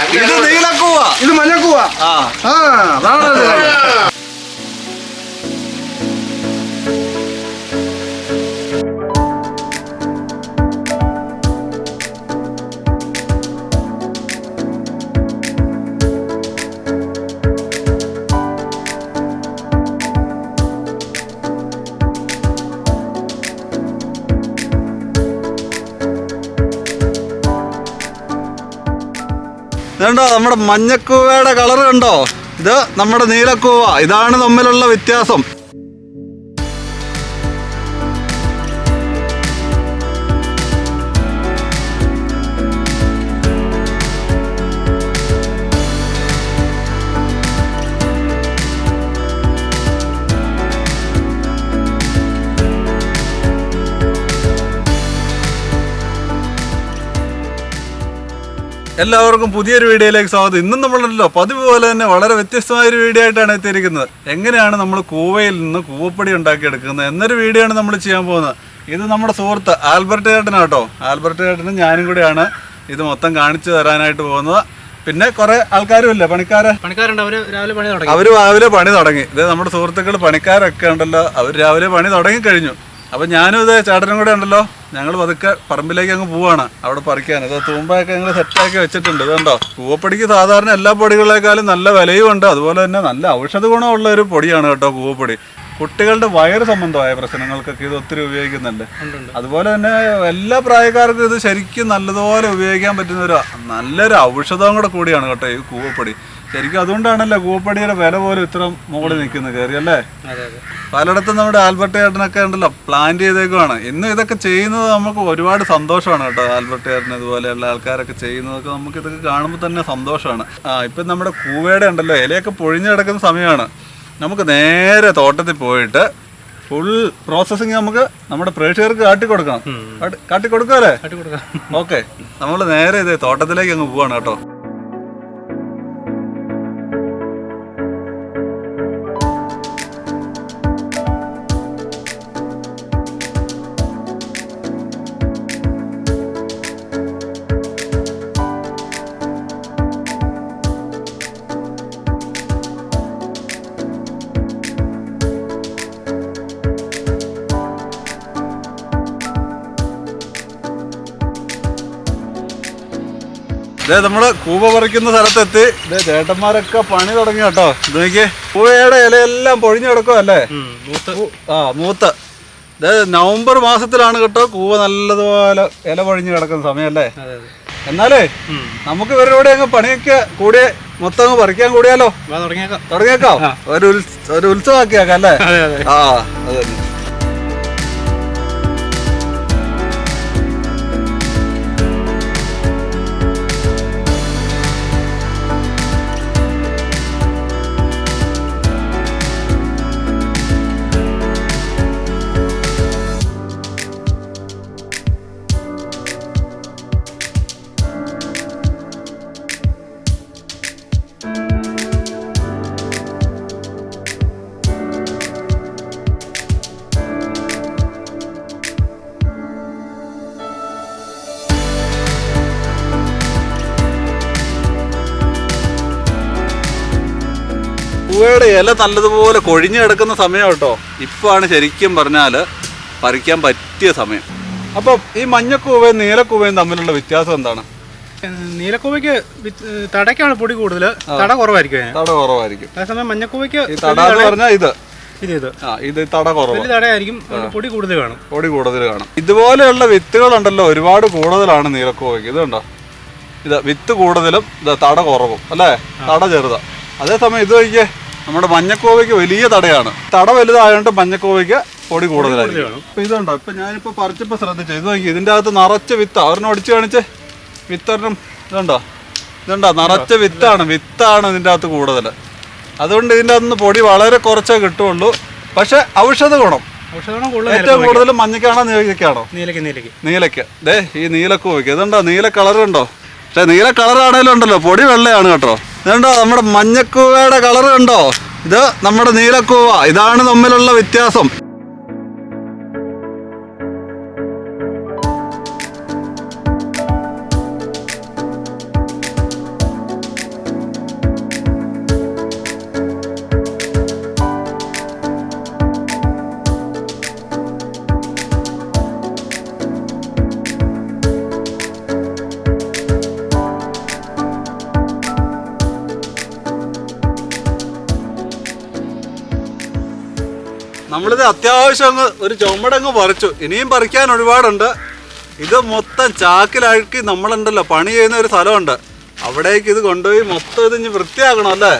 ഇത് നീലക്കൂവ, ഇത് മഞ്ഞക്കൂവ. അതാണ് ഇതുണ്ടോ നമ്മുടെ മഞ്ഞക്കൂവയുടെ കളർ കണ്ടോ? ഇത് നമ്മുടെ നീലക്കൂവ. ഇതാണ് തമ്മിലുള്ള വ്യത്യാസം. എല്ലാവർക്കും പുതിയൊരു വീഡിയോയിലേക്ക് സ്വാഗതം. ഇന്നും നമ്മളുണ്ടല്ലോ പതിവ് പോലെ തന്നെ വളരെ വ്യത്യസ്തമായൊരു വീഡിയോ ആയിട്ടാണ് എത്തിയിരിക്കുന്നത്. എങ്ങനെയാണ് നമ്മൾ കൂവയിൽ നിന്ന് കൂവപ്പൊടി ഉണ്ടാക്കിയെടുക്കുന്നത് എന്നൊരു വീഡിയോ ആണ് നമ്മൾ ചെയ്യാൻ പോകുന്നത്. ഇത് നമ്മുടെ സുഹൃത്ത് ആൽബർട്ട് ചേട്ടനാട്ടോ. ആൽബർട്ട് ചേട്ടനും ഞാനും കൂടെയാണ് ഇത് മൊത്തം കാണിച്ചു തരാനായിട്ട് പോകുന്നത്. പിന്നെ കുറെ ആൾക്കാരും ഇല്ല, പണിക്കാരുണ്ട്. അവർ രാവിലെ പണി തുടങ്ങി. ഇത് നമ്മുടെ സുഹൃത്തുക്കൾ പണിക്കാരൊക്കെ ഉണ്ടല്ലോ, അവർ രാവിലെ പണി തുടങ്ങി കഴിഞ്ഞു. അപ്പം ഞാനും ഇത് ചേട്ടനും കൂടെ ഉണ്ടല്ലോ, ഞങ്ങൾ പതുക്കെ പറമ്പിലേക്ക് അങ്ങ് പോവാണ് അവിടെ പറിക്കാൻ. ഇത് തൂമ്പയൊക്കെ ഞങ്ങൾ സെറ്റാക്കി വെച്ചിട്ടുണ്ട്. ഇതുണ്ടോ, കൂവപ്പൊടിക്ക് സാധാരണ എല്ലാ പൊടികളെക്കാളും നല്ല വിലയും ഉണ്ട്. അതുപോലെ തന്നെ നല്ല ഔഷധ ഗുണമുള്ള ഒരു പൊടിയാണ് കേട്ടോ കൂവപ്പൊടി. കുട്ടികളുടെ വയറ് സംബന്ധമായ പ്രശ്നങ്ങൾക്കൊക്കെ ഇത് ഒത്തിരി ഉപയോഗിക്കുന്നുണ്ട്. അതുപോലെ തന്നെ എല്ലാ പ്രായക്കാർക്കും ഇത് ശരിക്കും നല്ലതുപോലെ ഉപയോഗിക്കാൻ പറ്റുന്ന നല്ലൊരു ഔഷധവും കൂടെ കൂടിയാണ് കേട്ടോ ഈ കൂവപ്പൊടി. ശരിക്കും അതുകൊണ്ടാണല്ലോ കൂവപ്പൊടിയുടെ വില പോലും ഇത്ര മുകളിൽ നിൽക്കുന്നത് കയറി അല്ലേ. പലയിടത്തും നമ്മുടെ ആൽബർട്ട് ചേട്ടനൊക്കെ ഉണ്ടല്ലോ പ്ലാന്റ് ചെയ്തേക്കുവാണ്. ഇന്ന് ഇതൊക്കെ ചെയ്യുന്നത് നമുക്ക് ഒരുപാട് സന്തോഷമാണ് കേട്ടോ. ആൽബർട്ട് ചേട്ടൻ ഇതുപോലെയുള്ള ആൾക്കാരൊക്കെ ചെയ്യുന്നതൊക്കെ നമുക്ക് ഇതൊക്കെ കാണുമ്പോൾ തന്നെ സന്തോഷമാണ്. ഇപ്പം നമ്മുടെ കൂവയുടെ ഉണ്ടല്ലോ ഇലയൊക്കെ പൊഴിഞ്ഞു കിടക്കുന്ന സമയമാണ്. നമുക്ക് നേരെ തോട്ടത്തിൽ പോയിട്ട് ഫുൾ പ്രോസസ്സിങ് നമുക്ക് നമ്മുടെ പ്രേക്ഷകർക്ക് കാട്ടിക്കൊടുക്കാല്ലേ. ഓക്കെ, നമ്മൾ നേരെ ഇത് തോട്ടത്തിലേക്ക് അങ്ങ് പോവാണ് കേട്ടോ. ഇതേ നമ്മള് കൂവ പറിക്കുന്ന സ്ഥലത്തെത്തി. ഇതേ ചേട്ടന്മാരൊക്കെ പണി തുടങ്ങി കേട്ടോ. ഇത് നോക്കിയേ, കൂവയുടെ ഇലയെല്ലാം പൊഴിഞ്ഞു കിടക്കും അല്ലേ, മൂത്ത്. ഇത് നവംബർ മാസത്തിലാണ് കേട്ടോ കൂവ നല്ലതുപോലെ ഇല പൊഴിഞ്ഞു കിടക്കുന്ന സമയല്ലേ. എന്നാലേ നമുക്ക് ഇവരുടെ കൂടെ അങ്ങ് പണിയൊക്കെ കൂടിയ മൊത്തം അങ്ങ് പറിക്കാൻ കൂടിയാലോ. തുടങ്ങിയേക്കാം. ഒരു ഉത്സവമാക്കിയേക്കാം അല്ലേ. അത് തന്നെ. കൂവയുടെ ഇല നല്ലതുപോലെ കൊഴിഞ്ഞു കിടക്കുന്ന സമയം കേട്ടോ. ഇപ്പോഴാണ് ശരിക്കും പറഞ്ഞാൽ പറിക്കാൻ പറ്റിയ സമയം. അപ്പം ഈ മഞ്ഞക്കൂവയും നീലക്കൂവയും തമ്മിലുള്ള വ്യത്യാസം എന്താണ്? നീലക്കൂവയ്ക്ക് തടയ്ക്കാണ് പൊടി കൂടുതൽ, തട കുറവായിരിക്കും. അതേസമയം മഞ്ഞക്കൂവയ്ക്ക് തട എന്ന് പറഞ്ഞാൽ ഇത് തട കുറവ്, തടയായിരിക്കും, പൊടി കൂടുതൽ കാണും. ഇതുപോലെയുള്ള വിത്തുകളുണ്ടല്ലോ ഒരുപാട് കൂടുതലാണ് നീലക്കൂവയ്ക്ക്. ഇതുണ്ടോ, ഇത് വിത്ത് കൂടുതലും ഇത് തട കുറവും അല്ലേ, തട ചെറുതാ. അതേസമയം ഇത് നോക്കിയേ, നമ്മുടെ മഞ്ഞക്കൂവയ്ക്ക് വലിയ തടയാണ്. തട വലുതായതുകൊണ്ട് മഞ്ഞക്കൂവയ്ക്ക് പൊടി കൂടുതലായിരിക്കും. ഇപ്പൊ ഇതുണ്ടോ, ഇപ്പൊ ഞാനിപ്പോ പറിച്ചപ്പോ ശ്രദ്ധിച്ചു, ഇത് നോക്കി, ഇതിന്റെ അകത്ത് നിറച്ച് വിത്താ. ഒരെണ്ണം ഒടിച്ചു കാണിച്ചേ, വിത്തൊരെണ്ണം. ഇതുണ്ടോ നിറച്ച വിത്താണ് ഇതിന്റെ അകത്ത് കൂടുതൽ. അതുകൊണ്ട് ഇതിന്റെ അകത്ത് പൊടി വളരെ കുറച്ചേ കിട്ടുള്ളൂ. പക്ഷെ ഔഷധ ഗുണം ഏറ്റവും കൂടുതൽ മഞ്ഞക്കാണോ നീലക്കാണോ? നീലയ്ക്ക്. ദേ ഈ നീലക്കൂവയ്ക്ക് ഇതുണ്ടോ, നീല കളറുണ്ടോ. പക്ഷെ നീല കളറാണേലും ഉണ്ടല്ലോ പൊടി വെള്ളയാണ് കേട്ടോ. ഇതുണ്ടോ നമ്മുടെ മഞ്ഞക്കൂവയുടെ കളർ കണ്ടോ? ഇത് നമ്മുടെ നീലക്കൂവ. ഇതാണ് തമ്മിലുള്ള വ്യത്യാസം. നമ്മളിത് അത്യാവശ്യം അങ്ങ് ഒരു ചുമടങ്ങ് പറിച്ചു. ഇനിയും പറിക്കാൻ ഒരുപാടുണ്ട്. ഇത് മൊത്തം ചാക്കിലാക്കി നമ്മളുണ്ടല്ലോ പണി ചെയ്യുന്ന ഒരു സ്ഥലമുണ്ട്, അവിടേക്ക് ഇത് കൊണ്ടുപോയി മൊത്തം ഇത് ഇനി വൃത്തിയാക്കണം അല്ലേ.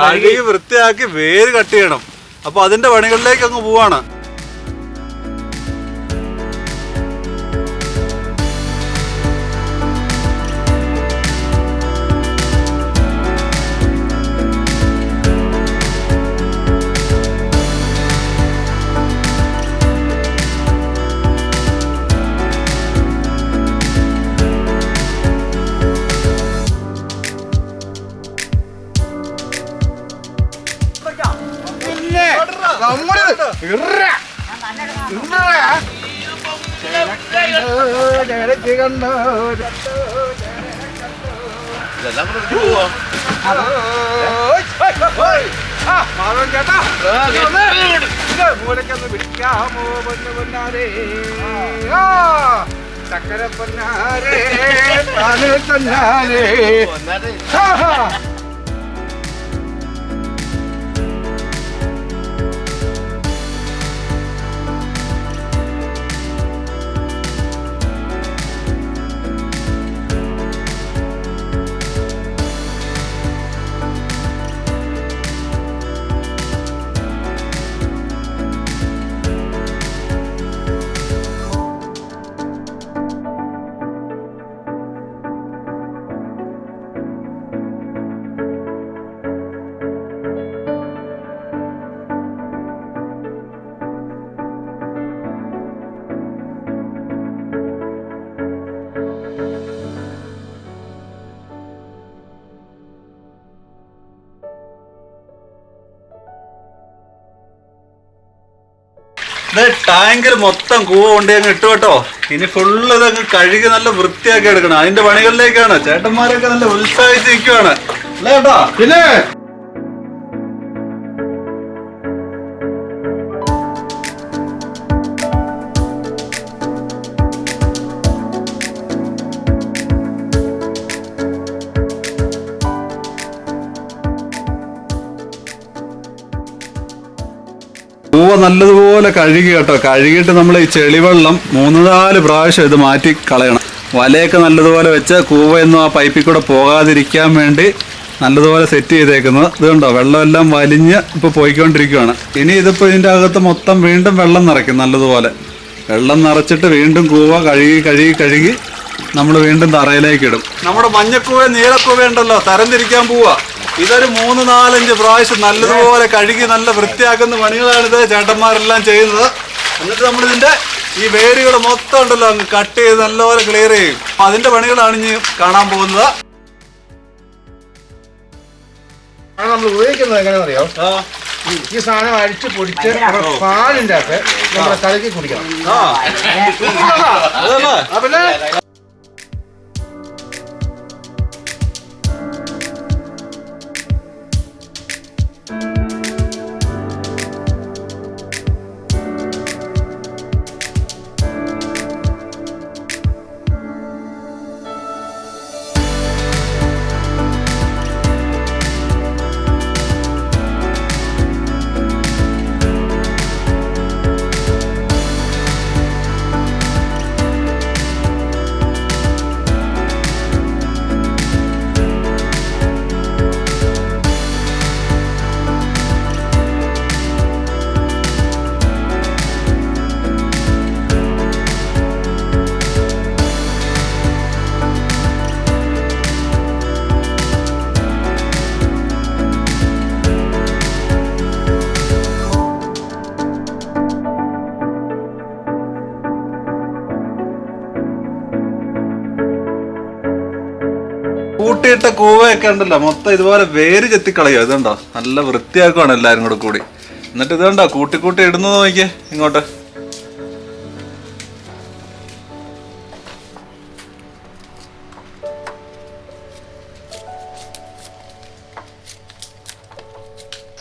കഴുകി വൃത്തിയാക്കി വേര് കട്ട് ചെയ്യണം. അപ്പോൾ അതിൻ്റെ പണികളിലേക്ക് അങ്ങ് പോവാണ്. ചക്കര പൊന്നാരേ തന്നാരേ. ടാങ്കിൽ മൊത്തം കൂവ കൊണ്ട് അങ്ങ് ഇട്ടു കേട്ടോ. ഇനി ഫുള്ള് ഇതങ്ങ് കഴുകി നല്ല വൃത്തിയാക്കി എടുക്കണം. അതിന്റെ പണികളിലേക്കാണ്. ചേട്ടന്മാരൊക്കെ നല്ല ഉത്സാഹിച്ചിരിക്കുവാണ് അല്ലേ ചേട്ടാ? പിന്നെ കൂവ നല്ലതുപോലെ കഴുകി കേട്ടോ. കഴുകിയിട്ട് നമ്മൾ ഈ ചെളിവെള്ളം 3-4 പ്രാവശ്യം ഇത് മാറ്റി കളയണം. വലയൊക്കെ നല്ലതുപോലെ വെച്ച് കൂവയൊന്നും ആ പൈപ്പിൽ കൂടെ പോകാതിരിക്കാൻ വേണ്ടി നല്ലതുപോലെ സെറ്റ് ചെയ്തേക്കുന്നത്. ഇത് കണ്ടോ, വെള്ളമെല്ലാം വലിഞ്ഞ് ഇപ്പോൾ പോയിക്കൊണ്ടിരിക്കുകയാണ്. ഇനി ഇതിപ്പോൾ ഇതിൻ്റെ അകത്ത് മൊത്തം വീണ്ടും വെള്ളം നിറയ്ക്കും. നല്ലതുപോലെ വെള്ളം നിറച്ചിട്ട് വീണ്ടും കൂവ കഴുകി നമ്മൾ വീണ്ടും തറയിലേക്ക് ഇടും. നമ്മുടെ മഞ്ഞക്കൂവ നീലക്കൂവ ഉണ്ടല്ലോ, തരംതിരിക്കാൻ പോവുക. ഇതൊരു 3-4-5 പ്രാവശ്യം നല്ലതുപോലെ കഴുകി നല്ല വൃത്തിയാക്കുന്ന പണികളാണിത് ചേട്ടന്മാരെല്ലാം ചെയ്യുന്നത്. എന്നിട്ട് നമ്മളിതിൻ്റെ ഈ വേരുകൾ മൊത്തം ഉണ്ടല്ലോ അങ്ങ് കട്ട് ചെയ്ത് നല്ലപോലെ ക്ലിയർ ചെയ്യും. അതിൻ്റെ പണികളാണ് ഇനി കാണാൻ പോകുന്നത്. നമ്മൾ ഉപയോഗിക്കുന്നത് എങ്ങനെയാണെന്നറിയോ? ഈ സാധനം അരിച്ച് പൊടിച്ച് പാലിൻ്റെ അകത്ത് നമ്മളെ കലക്കി കുടിക്കണം. പിന്നെ കൂട്ടിയിട്ട കൂവയൊക്കെ ഉണ്ടല്ലോ മൊത്തം ഇതുപോലെ വേര് ചെത്തിക്കളയോ. ഇതുണ്ടോ, നല്ല വൃത്തിയാക്കുവാണ് എല്ലാവരും കൂടി. എന്നിട്ട് ഇതുണ്ടോ കൂട്ടി ഇടുന്നത് നോക്കിയേ ഇങ്ങോട്ട്.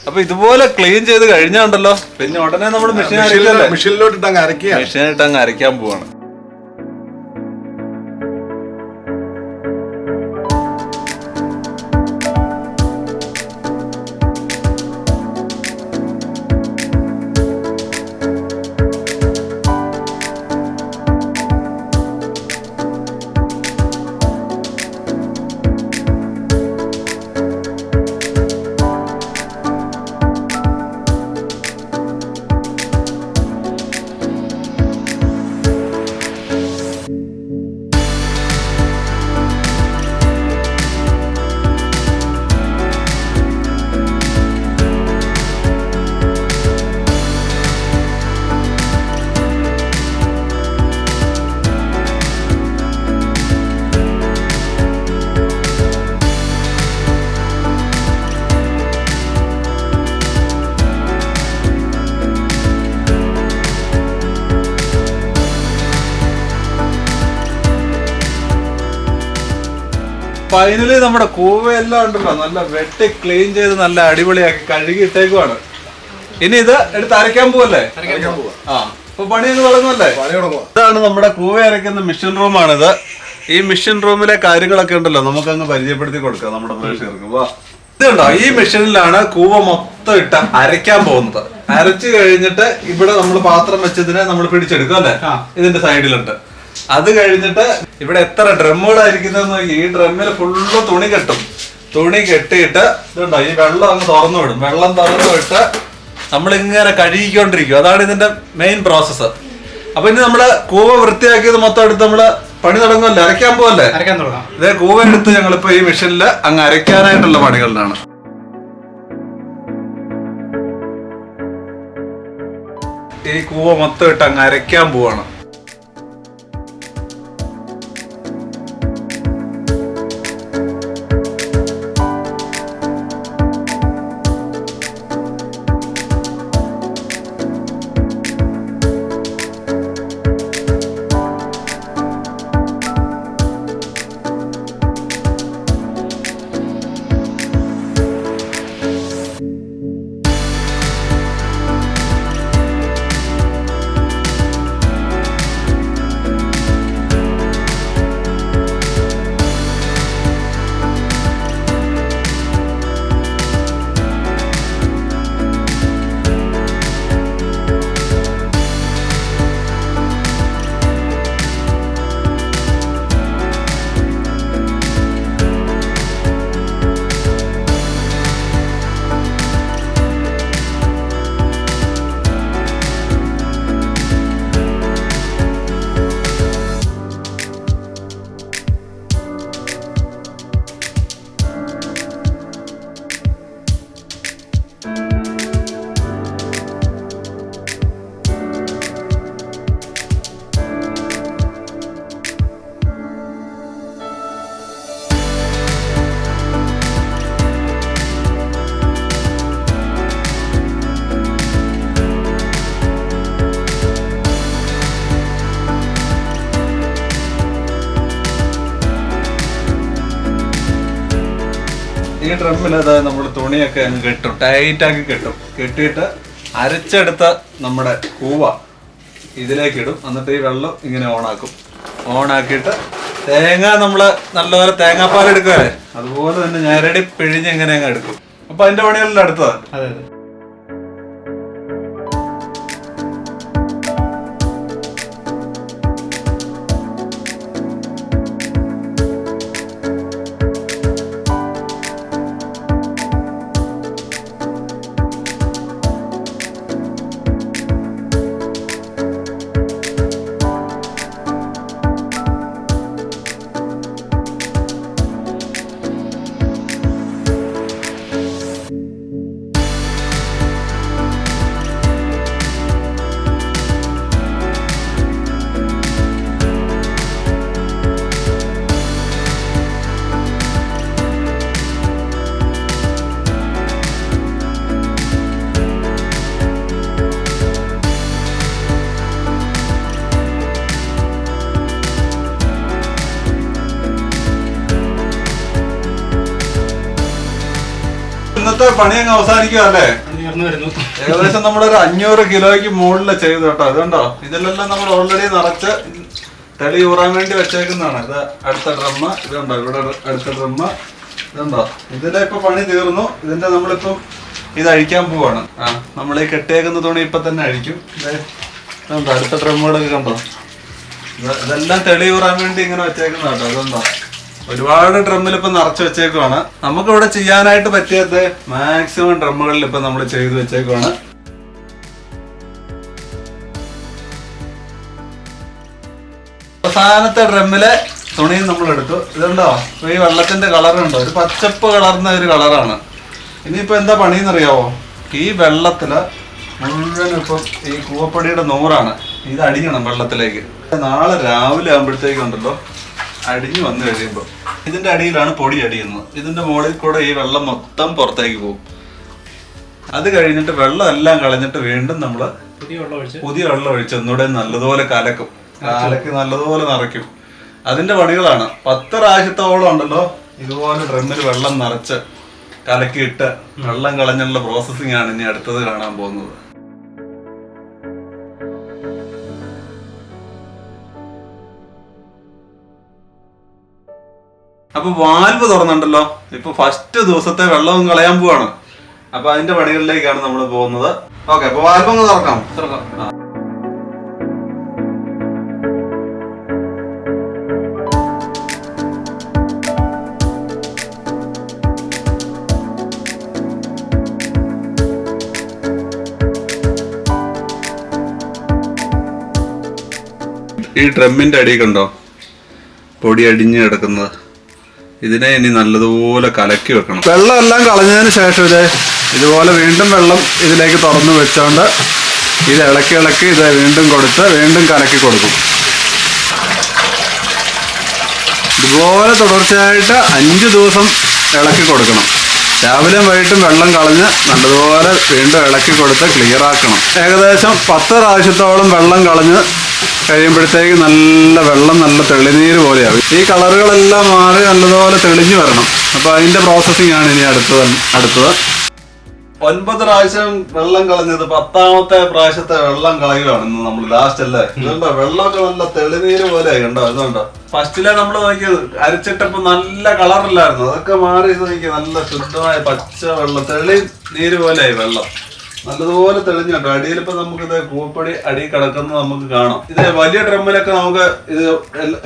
അപ്പൊ ഇതുപോലെ ക്ലീൻ ചെയ്ത് കഴിഞ്ഞാണ്ടല്ലോ പിന്നെ ഉടനെ നമ്മൾ മെഷീനിലോട്ട് അങ്ങ് അരയ്ക്കാൻ പോവാണ്. ഫൈനലി നമ്മുടെ കൂവയെല്ലാം ഉണ്ടല്ലോ നല്ല വെട്ടി ക്ലീൻ ചെയ്ത് നല്ല അടിപൊളിയാക്കി കഴുകി ഇട്ടേക്കുവാണ്. ഇനി ഇത് എടുത്ത് അരയ്ക്കാൻ പോവല്ലേ? ആ, അപ്പൊ പണി അങ്ങ് തുടങ്ങുമല്ലേ? ഇതാണ് നമ്മുടെ കൂവ അരയ്ക്കുന്ന മിഷൻ റൂമാണിത്. ഈ മിഷൻ റൂമിലെ കാര്യങ്ങളൊക്കെ ഉണ്ടല്ലോ നമുക്ക് അങ്ങ് പരിചയപ്പെടുത്തി കൊടുക്കാം നമ്മുടെ പ്രേക്ഷകർക്ക്. വാ, ഇത് കണ്ടോ, ഈ മെഷീനിലാണ് കൂവ മൊത്തം ഇട്ട് അരയ്ക്കാൻ പോകുന്നത്. അരച്ചു കഴിഞ്ഞിട്ട് ഇവിടെ നമ്മൾ പാത്രം വെച്ചതിനെ നമ്മൾ പിടിച്ചെടുക്കും അല്ലെ, ഇതിന്റെ സൈഡിലുണ്ട്. അത് കഴിഞ്ഞിട്ട് ഇവിടെ എത്ര ഡ്രമ്മുകളായിരിക്കുന്നത്, ഈ ഡ്രമ്മിൽ ഫുള്ള് തുണി കെട്ടും. തുണി കെട്ടിയിട്ട് ഇതുണ്ടോ ഈ വെള്ളം അങ്ങ് തുറന്നു വിടും. വെള്ളം തുറന്നു വിട്ട് നമ്മളിങ്ങനെ കഴുകിക്കൊണ്ടിരിക്കും. അതാണ് ഇതിന്റെ മെയിൻ പ്രോസസ്സ്. അപ്പൊ ഇനി നമ്മള് കൂവ വൃത്തിയാക്കിയത് മൊത്തം എടുത്ത് നമ്മള് പണി തുടങ്ങുമല്ലേ, അരയ്ക്കാൻ പോവല്ലേ? അരയ്ക്കാൻ തുടങ്ങാം. ഇതേ കൂവ എടുത്ത് ഞങ്ങളിപ്പോ ഈ മെഷീനിൽ അങ്ങ് അരയ്ക്കാനായിട്ടുള്ള പണികളിലാണ്. ഈ കൂവ മൊത്തം ഇട്ട് അങ്ങ് അരയ്ക്കാൻ പോവാണ്. ഈ ഡ്രമ്മിൽ അതായത് നമ്മൾ തുണിയൊക്കെ അങ്ങ് കെട്ടും, ടൈറ്റാക്കി കെട്ടും. കെട്ടിയിട്ട് അരച്ചെടുത്ത നമ്മുടെ കൂവ ഇതിലേക്ക് ഇടും. എന്നിട്ട് ഈ വെള്ളം ഇങ്ങനെ ഓണാക്കും. ഓണാക്കിയിട്ട് തേങ്ങ നമ്മൾ നല്ലപോലെ തേങ്ങാപ്പാൽ എടുക്കുകയല്ലേ, അതുപോലെ തന്നെ ഞരടി പിഴിഞ്ഞ് ഇങ്ങനെ അങ്ങ് എടുക്കും. അപ്പൊ അതിന്റെ പണികളിൽ അടുത്തത്. അതെ. ഇന്നത്തെ പണി അങ്ങ് അവസാനിക്കുക അല്ലേ? ഏകദേശം നമ്മളൊരു 500 കിലോയ്ക്ക് മുകളിൽ ചെയ്തു കേട്ടോ. ഇതുണ്ടോ, ഇതിലെല്ലാം നമ്മൾ ഓൾറെഡി നിറച്ച് തെളി ഊറാൻ വേണ്ടി വെച്ചേക്കുന്നതാണ്. ഇത് അടുത്ത ഡ്രമ്മ്, ഇതുണ്ടോ ഇവിടെ അടുത്ത ഡ്രമ്മ്, ഇതുണ്ടോ ഇതിലെ ഇപ്പൊ പണി തീർന്നു. ഇതിന്റെ നമ്മളിപ്പം ഇത് അഴിക്കാൻ പോവാണ്. നമ്മൾ ഈ കെട്ടിയേക്കുന്ന തുണി ഇപ്പൊ തന്നെ അഴിക്കും. ഇതുണ്ടോ അടുത്ത ഡ്രമ്മുകളൊക്കെ കണ്ടോ, ഇതെല്ലാം തെളി ഊറാൻ വേണ്ടി ഇങ്ങനെ വെച്ചേക്കുന്ന കേട്ടോ. ഇതുണ്ടോ ഒരുപാട് ഡ്രമ്മിൽ ഇപ്പൊ നിറച്ച് വെച്ചേക്കുവാണ്. നമുക്ക് ഇവിടെ ചെയ്യാനായിട്ട് പറ്റിയത് മാക്സിമം ഡ്രമ്മുകളിൽ ഇപ്പൊ നമ്മൾ ചെയ്തു വെച്ചേക്കുവാണ്. അവസാനത്തെ ഡ്രമ്മിലെ തുണിയും നമ്മൾ എടുത്തു. ഇതുണ്ടോ ഈ വെള്ളത്തിന്റെ കളറുണ്ടോ, ഒരു പച്ചപ്പ് കളർന്ന ഒരു കളറാണ്. ഇനിയിപ്പോ എന്താ പണിയെന്നറിയാവോ, ഈ വെള്ളത്തില് മുഴുവൻ ഇപ്പം ഈ കൂവപ്പൊടിയുടെ നൂറാണ്. ഇത് അടിക്കണം വെള്ളത്തിലേക്ക്. നാളെ രാവിലെ ആകുമ്പോഴത്തേക്കുണ്ടല്ലോ അടിഞ്ഞു വന്നു കഴിയുമ്പോൾ ഇതിന്റെ അടിയിലാണ് പൊടി അടിയുന്നത്. ഇതിന്റെ മുകളിൽ കൂടെ ഈ വെള്ളം മൊത്തം പുറത്തേക്ക് പോകും. അത് കഴിഞ്ഞിട്ട് വെള്ളം എല്ലാം കളഞ്ഞിട്ട് വീണ്ടും നമ്മള് പുതിയ വെള്ളം ഒഴിച്ച് ഒന്നുകൂടെ നല്ലതുപോലെ കലക്കി നല്ലതുപോലെ നിറയ്ക്കും. അതിന്റെ പണികളാണ്. 10 പ്രാവശ്യത്തോളം ഉണ്ടല്ലോ ഇതുപോലെ ഡ്രമ്മിൽ വെള്ളം നിറച്ച് കലക്കിയിട്ട് വെള്ളം കളഞ്ഞുള്ള പ്രോസസ്സിംഗ് ആണ് ഇനി അടുത്തത് കാണാൻ പോകുന്നത്. അപ്പൊ വാൽവ് തുറന്നുണ്ടല്ലോ. ഇപ്പൊ ഫസ്റ്റ് ദിവസത്തെ വെള്ളവും കളയാൻ പോവാണ്. അപ്പൊ അതിന്റെ പണികളിലേക്കാണ് നമ്മൾ പോകുന്നത്. ഓക്കെ, അപ്പൊ വാൽവ് ഒന്ന് തുറക്കാം. ഈ ഡ്രമ്മിന്റെ അടി കണ്ടോ പൊടി അടിഞ്ഞു കിടക്കുന്നത്. ഇതിനെ ഇനി നല്ലതുപോലെ കലക്കി വെക്കണം. വെള്ളം എല്ലാം കളഞ്ഞതിന് ശേഷം ഇതുപോലെ വീണ്ടും വെള്ളം ഇതിലേക്ക് തുറന്നു വെച്ചോണ്ട് ഇത് ഇളക്കി ഇത് വീണ്ടും കൊടുത്ത് വീണ്ടും കലക്കി കൊടുക്കും. ഇതുപോലെ തുടർച്ചയായിട്ട് 5 ദിവസം ഇളക്കി കൊടുക്കണം. രാവിലെയും വൈകിട്ടും വെള്ളം കളഞ്ഞ് നല്ലതുപോലെ വീണ്ടും ഇളക്കി കൊടുത്ത് ക്ലിയർ ആക്കണം. ഏകദേശം 10 പ്രാവശ്യത്തോളം വെള്ളം കളഞ്ഞ് കഴിയുമ്പോഴത്തേക്ക് നല്ല വെള്ളം നല്ല തെളിനീര് പോലെയാവും. ഈ കളറുകളെല്ലാം മാറി നല്ലതുപോലെ തെളിഞ്ഞു വരണം. അപ്പൊ അതിന്റെ പ്രോസസ്സിംഗ് ആണ് ഇനി അടുത്തത്. 9 പ്രാവശ്യം വെള്ളം കളഞ്ഞത് 10ാമത്തെ പ്രാവശ്യത്തെ വെള്ളം കളയുകയാണ് ഇന്ന് നമ്മൾ ലാസ്റ്റ് അല്ലേ. ഇതുണ്ടോ വെള്ളമൊക്കെ നല്ല തെളിനീര് പോലെയായി. കണ്ടോ ഇതുണ്ടോ. ഫസ്റ്റിലെ നമ്മൾ നോക്കിയത് അരിച്ചിട്ടപ്പോ നല്ല കളറില്ലായിരുന്നു. അതൊക്കെ മാറി ഇത് നോക്കി നല്ല ശുദ്ധമായ പച്ച വെള്ളം തെളി നീര് പോലെയായി. വെള്ളം നല്ലതുപോലെ തെളിഞ്ഞുണ്ടോ. അടിയിലിപ്പോ നമുക്കിത് കൂവപ്പൊടി അടി കിടക്കുന്നത് നമുക്ക് കാണാം. ഇത് വലിയ ഡ്രമ്മിലൊക്കെ നമുക്ക് ഇത്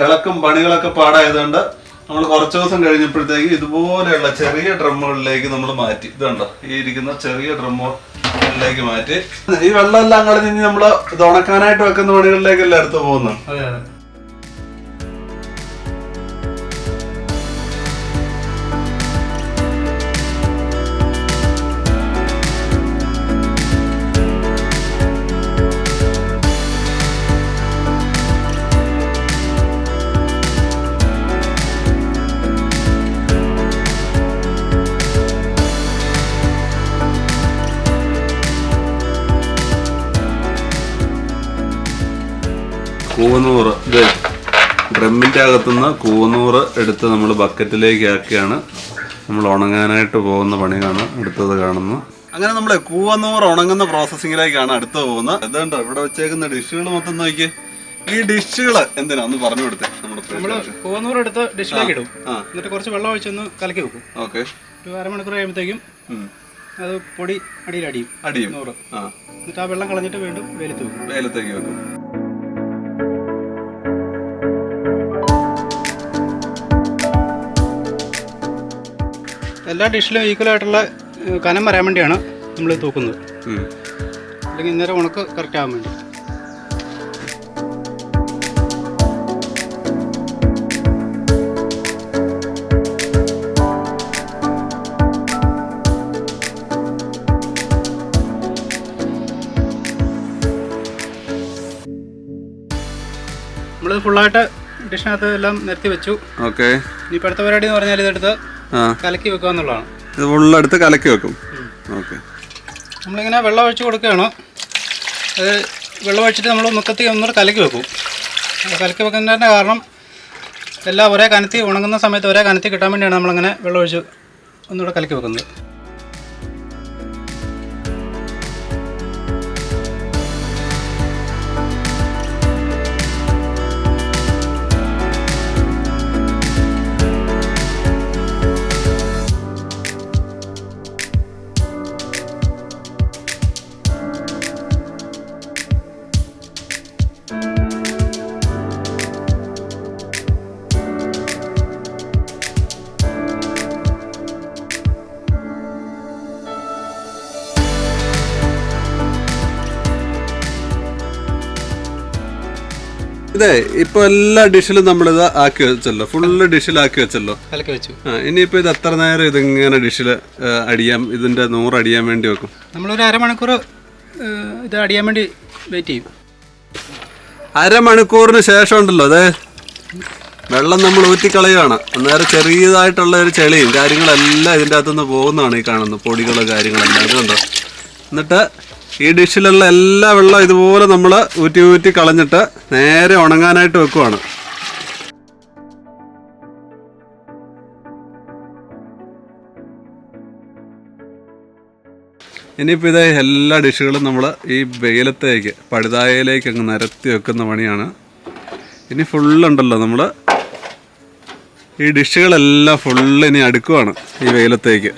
ഇളക്കും പണികളൊക്കെ പാടായതുകൊണ്ട് നമ്മൾ കുറച്ച് ദിവസം കഴിഞ്ഞപ്പോഴത്തേക്ക് ഇതുപോലെയുള്ള ചെറിയ ഡ്രമ്മുകളിലേക്ക് നമ്മൾ മാറ്റി. ഇതുണ്ടോ ഈ ഇരിക്കുന്ന ചെറിയ ഡ്രമ്മുകളിലേക്ക് മാറ്റി. ഈ വെള്ളം എല്ലാം കളഞ്ഞ് നമ്മൾ ഇത് ഉണക്കാനായിട്ട് വെക്കുന്ന പണികളിലേക്കല്ലേ അടുത്ത് പോകുന്നത്. കൂവനൂറ് ഇത് ഡ്രമ്മിൻ്റെ അകത്തുനിന്ന് കൂവനൂറ് എടുത്ത് നമ്മൾ ബക്കറ്റിലേക്ക് ആക്കിയാണ് നമ്മൾ ഉണങ്ങാനായിട്ട് പോകുന്ന പണിയാണ് അടുത്തത് കാണുന്നത്. അങ്ങനെ നമ്മൾ കൂവനൂറ് ഉണങ്ങുന്ന പ്രോസസ്സിങ്ങിലേക്കാണ് അടുത്ത് പോകുന്നത്. ഇതുണ്ടോ ഇവിടെ വെച്ചേക്കുന്ന ഡിഷുകൾ മൊത്തം നോക്കി. ഈ ഡിഷുകൾ എന്തിനാ ഒന്ന് പറഞ്ഞു കൊടുത്തേ. നമ്മള് കൂവനൂറ് എടുത്ത് ഡിഷിലേക്ക് ഇടും. എന്നിട്ട് കുറച്ച് വെള്ളം ഒഴിച്ചൊന്ന് കലക്കി വെക്കും. ഓക്കെ, ഒരു അരമണിക്കൂർ കഴിയുമ്പോഴത്തേക്കും അത് പൊടി അടിയും. നൂറ് എന്നിട്ട് ആ വെള്ളം കളഞ്ഞിട്ട് വീണ്ടും വെയിലത്തേക്ക് വെക്കും. എല്ലാ ഡിഷിലും ഈക്വലായിട്ടുള്ള കനം വരാൻ വേണ്ടിയാണ് നമ്മൾ തൂക്കുന്നത്. അല്ലെങ്കിൽ ഇന്നേരം ഉണക്ക് കറക്റ്റ് ആവാൻ വേണ്ടി. നമ്മളിത് ഫുള്ളായിട്ട് ഡിഷിനകത്ത് എല്ലാം നിരത്തി വെച്ചു. ഓക്കെ, ഇനിയിപ്പോൾ അടുത്ത പരിപാടി എന്ന് പറഞ്ഞാൽ ഇതെടുത്ത് കലക്കി വെക്കുക എന്നുള്ളതാണ്. ഇത് ഫുള്ളെടുത്ത് കലക്കി വെക്കും. ഓക്കെ, നമ്മളിങ്ങനെ വെള്ളം ഒഴിച്ച് കൊടുക്കുകയാണ്. അത് വെള്ളം ഒഴിച്ചിട്ട് നമ്മൾ മുക്കത്തി ഒന്നുകൂടെ കലക്കി വെക്കും. കലക്കി വെക്കുന്നതിൻ്റെ കാരണം എല്ലാം ഒരേ കനത്തി ഉണങ്ങുന്ന സമയത്ത് ഒരേ കനത്തി കിട്ടാൻ വേണ്ടിയാണ് നമ്മളിങ്ങനെ വെള്ളം ഒഴിച്ച് ഒന്നുകൂടെ കലക്കി വെക്കുന്നത്. ഇതേ ഇപ്പൊ എല്ലാ ഡിഷിലും നമ്മളിത് ആക്കി വെച്ചല്ലോ. ഫുള്ള് ഡിഷിലാക്കി വെച്ചല്ലോ. കലക്കി വെച്ചു. ഇനിയിപ്പോ ഇത് എത്ര നേരം ഇതിങ്ങനെ ഡിഷില് അടിയാൻ ഇതിന്റെ 100 അടിയാൻ വേണ്ടി വെക്കും? നമ്മളൊരു അരമണിക്കൂർ ഇത് അടിയാൻ വേണ്ടി വെയിറ്റ് ചെയ്യും. അരമണിക്കൂറിന് ശേഷം ഉണ്ടല്ലോ അതെ വെള്ളം നമ്മൾ ഊറ്റിക്കളയുകയാണ്. അന്നേരം ചെറിയതായിട്ടുള്ള ഒരു ചെളിയും കാര്യങ്ങളെല്ലാം ഇതിൻ്റെ അകത്തുനിന്ന് പോകുന്നതാണ് ഈ കാണുന്നത്. പൊടികളോ കാര്യങ്ങളെല്ലാം അതുകൊണ്ടോ. എന്നിട്ട് ഈ ഡിഷിലുള്ള എല്ലാ വെള്ളം ഇതുപോലെ നമ്മൾ ഊറ്റി കളഞ്ഞിട്ട് നേരെ ഉണങ്ങാനായിട്ട് വെക്കുവാണ്. ഇനിയിപ്പോൾ ഇത് എല്ലാ ഡിഷുകളും നമ്മൾ ഈ വെയിലത്തേക്ക് പഴുതായയിലേക്ക് അങ്ങ് നിരത്തി വെക്കുന്ന പണിയാണ്. ഇനി ഫുള്ളുണ്ടല്ലോ നമ്മൾ ഈ ഡിഷുകളെല്ലാം ഫുള്ള് ഇനി അടുക്കുവാണ് ഈ വെയിലത്തേക്ക്.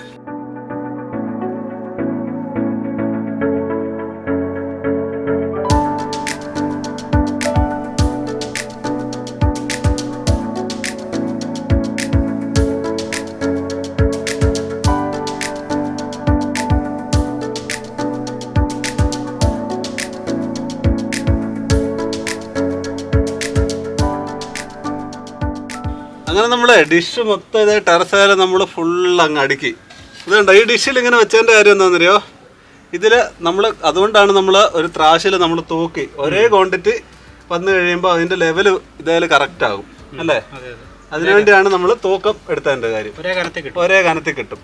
അങ്ങനെ നമ്മളെ ഡിഷ് മൊത്തം ഇതേ ടെറസേല നമ്മൾ ഫുള്ള് അങ്ങ് അടുക്കി. ഇതുണ്ട് ഈ ഡിഷിൽ ഇങ്ങനെ വെച്ചതിൻ്റെ കാര്യം എന്താണെന്നറിയോ, ഇതിൽ നമ്മൾ അതുകൊണ്ടാണ് നമ്മൾ ഒരു ത്രാശിൽ നമ്മൾ തൂക്കി ഒരേ ക്വാണ്ടിറ്റി വന്നു കഴിയുമ്പോൾ അതിൻ്റെ ലെവൽ ഇതേൽ കറക്റ്റ് ആകും അല്ലേ. അതിനുവേണ്ടിയാണ് നമ്മൾ തൂക്കം എടുത്തതിൻ്റെ കാര്യം. ഒരേ കനത്തിൽ കിട്ടും.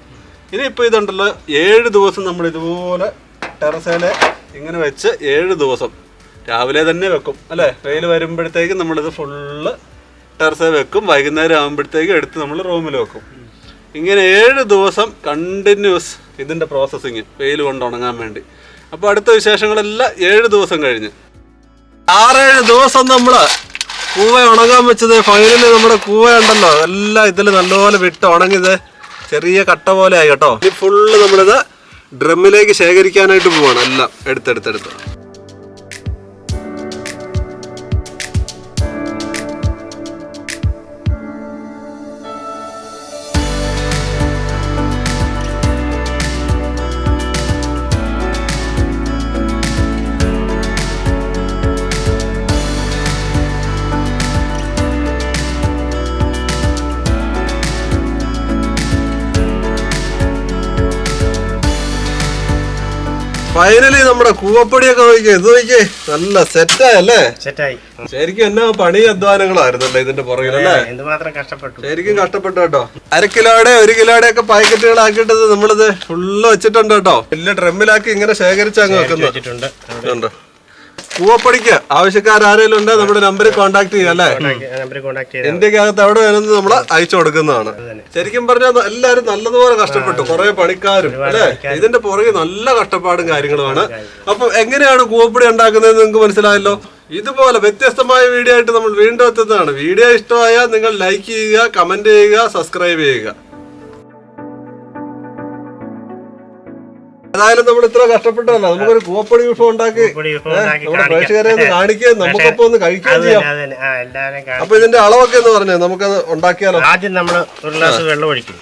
ഇനിയിപ്പോൾ ഇതുണ്ടല്ലോ 7 ദിവസം നമ്മൾ ഇതുപോലെ ടെറസേല ഇങ്ങനെ വെച്ച് 7 ദിവസം രാവിലെ തന്നെ വെക്കും അല്ലേ. വെയിൽ വരുമ്പോഴത്തേക്കും നമ്മളിത് ഫുള്ള് ടെറസേ വെക്കും, വൈകുന്നേരം ആകുമ്പോഴത്തേക്കും എടുത്ത് നമ്മൾ റൂമിൽ വെക്കും. ഇങ്ങനെ 7 ദിവസം കണ്ടിന്യൂസ് ഇതിൻ്റെ പ്രോസസ്സിങ് വെയിൽ കൊണ്ട് ഉണങ്ങാൻ വേണ്ടി. അപ്പോൾ അടുത്ത വിശേഷങ്ങളെല്ലാം 7 ദിവസം കഴിഞ്ഞ് 6-7 ദിവസം നമ്മൾ കൂവ ഉണങ്ങാൻ വെച്ചത്. ഫൈനലി നമ്മുടെ കൂവ ഉണ്ടല്ലോ എല്ലാം ഇതിൽ നല്ലപോലെ വിട്ട് ഉണങ്ങിയത് ചെറിയ കട്ട പോലെ ആയി കേട്ടോ. ഇനി ഫുള്ള് നമ്മളിത് ഡ്രമ്മിലേക്ക് ശേഖരിക്കാനായിട്ട് പോവാണ് എല്ലാം എടുത്തെടുത്തെടുത്ത്. ഫൈനലി നമ്മുടെ കൂവപ്പൊടിയൊക്കെ നോക്കിയേ, ഇത് നോക്കിയേ നല്ല സെറ്റായല്ലേ. ശരിക്കും എന്നാ പണി അധ്വാനങ്ങളായിരുന്നല്ലേ ഇതിന്റെ പുറകിലല്ലേ. ശരിക്കും കഷ്ടപ്പെട്ടു കേട്ടോ. 1/2 കിലോയുടെ 1 കിലോയുടെ ഒക്കെ പാക്കറ്റുകളാക്കിയിട്ട് നമ്മളിത് ഫുള്ള് വെച്ചിട്ടുണ്ട് കേട്ടോ. വലിയ ഡ്രമ്മിലാക്കി ഇങ്ങനെ ശേഖരിച്ച് അങ്ങ് വെക്കുന്നുണ്ട്. കൂവപ്പൊടിക്ക് ആവശ്യക്കാരെങ്കിലും ഉണ്ട് നമ്മുടെ നമ്പറിൽ കോൺടാക്ട് ചെയ്യാം അല്ലേ. ഇന്ത്യക്കകത്ത് എവിടെ വേണമെന്ന് നമ്മൾ അയച്ചു കൊടുക്കുന്നതാണ്. ശരിക്കും പറഞ്ഞാൽ എല്ലാരും നല്ലതുപോലെ കഷ്ടപ്പെട്ടു, കുറെ പണിക്കാരും അല്ലേ. ഇതിന്റെ പുറകെ നല്ല കഷ്ടപ്പാടും കാര്യങ്ങളുമാണ്. അപ്പൊ എങ്ങനെയാണ് കൂവപ്പൊടി ഉണ്ടാക്കുന്നത് നിങ്ങൾക്ക് മനസ്സിലായല്ലോ. ഇതുപോലെ വ്യത്യസ്തമായ വീഡിയോ ആയിട്ട് നമ്മൾ വീണ്ടും എത്തുന്നതാണ്. വീഡിയോ ഇഷ്ടമായാൽ നിങ്ങൾ ലൈക്ക് ചെയ്യുക, കമന്റ് ചെയ്യുക, സബ്സ്ക്രൈബ് ചെയ്യുക. ഏതായാലും നമ്മൾ ഇത്ര കഷ്ടപ്പെട്ടല്ലോ, നമുക്കൊരു കൂവപ്പൊടി വിഭവം ഉണ്ടാക്കി നമ്മുടെ പ്രേക്ഷകരെ ഒന്ന് കാണിക്കുകയും നമുക്കൊപ്പം ഒന്ന് കഴിക്കുകയും ചെയ്യാം. അപ്പൊ ഇതിന്റെ അളവൊക്കെ എന്ന് പറഞ്ഞേ നമുക്കത് ഉണ്ടാക്കിയാലോ. ആദ്യം നമ്മൾ 1 ഗ്ലാസ് വെള്ളം ഒഴിക്കും.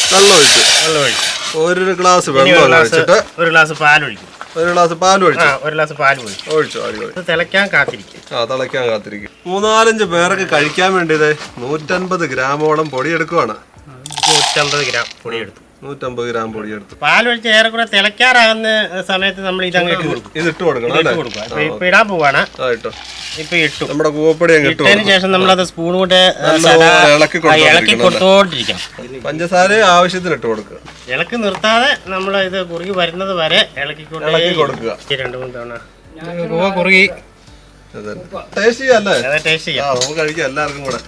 1 ഗ്ലാസ് വെള്ളം ഒഴിച്ചിട്ട് 1 ഗ്ലാസ് പാൽ ഒഴിക്കും. 1 ഗ്ലാസ് പാൽ ഒഴിച്ചു. 1 ഗ്ലാസ് പാൽ ഒഴിച്ചു. തിളയ്ക്കാൻ കാത്തിരിക്കും. തിളയ്ക്കാൻ കാത്തിരിക്കും. 3-4 പേർക്ക് കഴിക്കാൻ വേണ്ടി 150 ഗ്രാമോളം പൊടി എടുക്കുവാണ്. 150 ഗ്രാം പൊടി എടുത്തു. 150 ഗ്രാം പൊടി എടുത്തു. പാലൊഴിച്ച് ഏറെക്കുറെ തിളയ്ക്കാറാകുന്ന സമയത്ത് നമ്മൾ ഇതങ്ങ് ഇട്ട് കൊടുക്കും. ഇതിട്ട് കൊടുക്കണം. ഇപ്പൊ ഇടാൻ പോവാണ്. ഇപ്പൊ ഇട്ടു. നമ്മുടെ കൂവപ്പൊടി ഇട്ടതിന് ശേഷം നമ്മളത് സ്പൂൺ കൊണ്ട് ഇളക്കി കൊടുത്തോണ്ടിരിക്കണം. പഞ്ചസാര ആവശ്യത്തിന് ഇട്ട് കൊടുക്കുക. ഇളക്കി നിർത്താതെ നമ്മൾ ഇത് കുറുകി വരുന്നത് വരെ ഇളക്കിക്കൊണ്ട് കൊടുക്കുക. 2-3 തവണ കൂവ കുറുകി ടേസ്റ്റ് ചെയ്യാല്ലേ. ടേസ്റ്റ് ചെയ്യാം, നമുക്ക് കഴിക്കാം എല്ലാവർക്കും കൂടെ.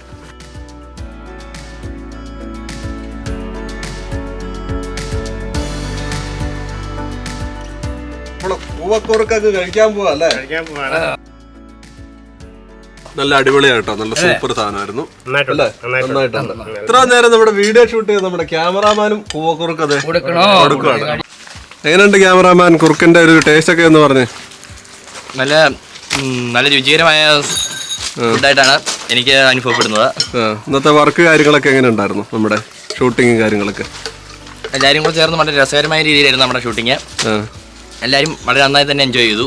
കൂവക്കുറുക്കൊക്കെ കഴിക്കാൻ പോവാ അല്ലേ. നല്ല അടിപൊളിയായിട്ടോ, നല്ല സൂപ്പർ സാധനമായിരുന്നു അല്ലേ. നന്നായിട്ടുണ്ട്. ഇത്ര നേരം നമ്മുടെ വീഡിയോ ഷൂട്ട് ചെയ്ത് നമ്മുടെ ക്യാമറാമാനും കൂവക്കുറുക്കത് കൊടുക്കുകയാണ്. എങ്ങനെയുണ്ട് ക്യാമറാമാൻ കുറുക്കിന്റെ ഒരു ടേസ്റ്റ് ഒക്കെ എന്ന് പറഞ്ഞ്? നല്ല രുചികരമായ ഫുഡായിട്ടാണ് എനിക്ക് അനുഭവപ്പെടുന്നത്. ഇന്നത്തെ വർക്ക് കാര്യങ്ങളൊക്കെ എങ്ങനെ ഉണ്ടായിരുന്നു? നമ്മുടെ ഷൂട്ടിങ്ങും കാര്യങ്ങളൊക്കെ എല്ലാവരും കൂടെ ചേർന്ന് വളരെ രസകരമായ രീതിയിലായിരുന്നു നമ്മുടെ ഷൂട്ടിങ്. എല്ലാവരും വളരെ നന്നായി തന്നെ എൻജോയ് ചെയ്തു.